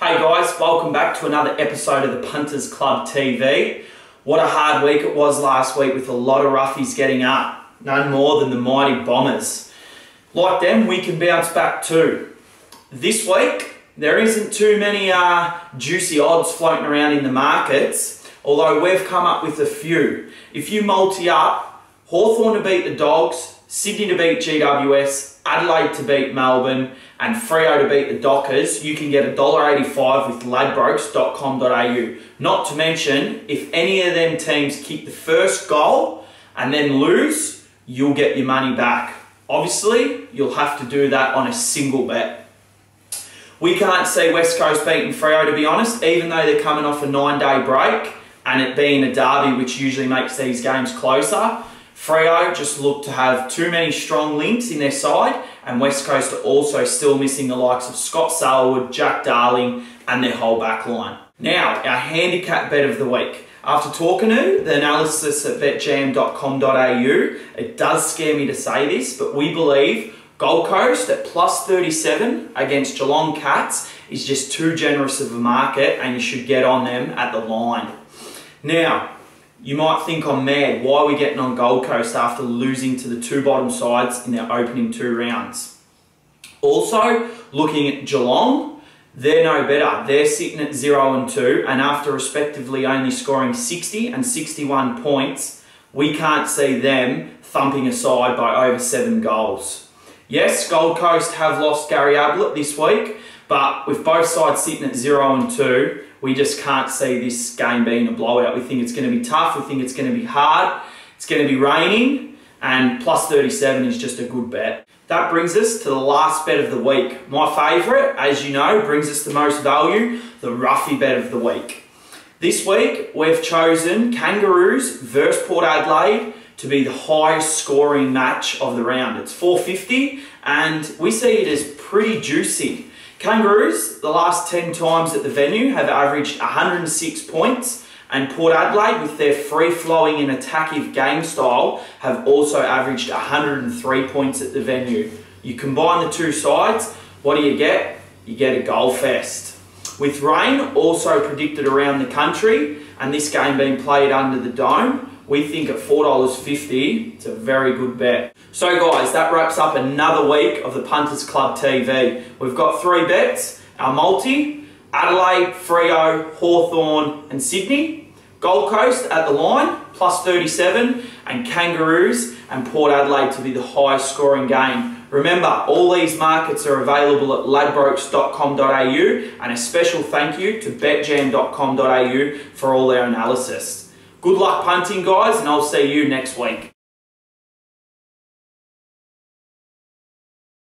Hey guys, welcome back to another episode of the Punters Club TV. What a hard week it was last week with a lot of roughies getting up. None more than the mighty Bombers. Like them, we can bounce back too. This week, there isn't too many juicy odds floating around in the markets, although we've come up with a few. If you multi up, Hawthorn to beat the Dogs, Sydney to beat GWS, Adelaide to beat Melbourne, and Freo to beat the Dockers, you can get $1.85 with Ladbrokes.com.au. Not to mention, if any of them teams kick the first goal and then lose, you'll get your money back. Obviously, you'll have to do that on a single bet. We can't see West Coast beating Freo, to be honest, even though they're coming off a 9-day break and it being a derby, which usually makes these games closer. Freo just look to have too many strong links in their side, and West Coast are also still missing the likes of Scott Selwood, Jack Darling, and their whole back line. Now, our handicap bet of the week. After talking to the analysis at BetJam.com.au, it does scare me to say this, but we believe Gold Coast at plus 37 against Geelong Cats is just too generous of a market, and you should get on them at the line. Now, you might think I'm mad. Why are we getting on Gold Coast after losing to the two bottom sides in their opening 2 rounds? Also, looking at Geelong, they're no better. They're sitting at 0-2, and after respectively only scoring 60 and 61 points, we can't see them thumping a side by over 7 goals. Yes, Gold Coast have lost Gary Ablett this week, but with both sides sitting at 0-2, we just can't see this game being a blowout. We think it's going to be tough. We think it's going to be hard. It's going to be raining, and plus 37 is just a good bet. That brings us to the last bet of the week. My favourite, as you know, brings us the most value, the roughie bet of the week. This week, we've chosen Kangaroos versus Port Adelaide to be the highest scoring match of the round. It's 450, and we see it as pretty juicy. Kangaroos, the last 10 times at the venue, have averaged 106 points, and Port Adelaide, with their free-flowing and attacking game style, have also averaged 103 points at the venue. You combine the two sides, what do you get? You get a goal fest. With rain also predicted around the country, and this game being played under the dome, we think at $4.50, it's a very good bet. So guys, that wraps up another week of the Punters Club TV. We've got 3 bets, our multi, Adelaide, Freo, Hawthorn and Sydney. Gold Coast at the line, plus 37, and Kangaroos and Port Adelaide to be the highest scoring game. Remember, all these markets are available at Ladbrokes.com.au, and a special thank you to BetJam.com.au for all their analysis. Good luck punting, guys, and I'll see you next week.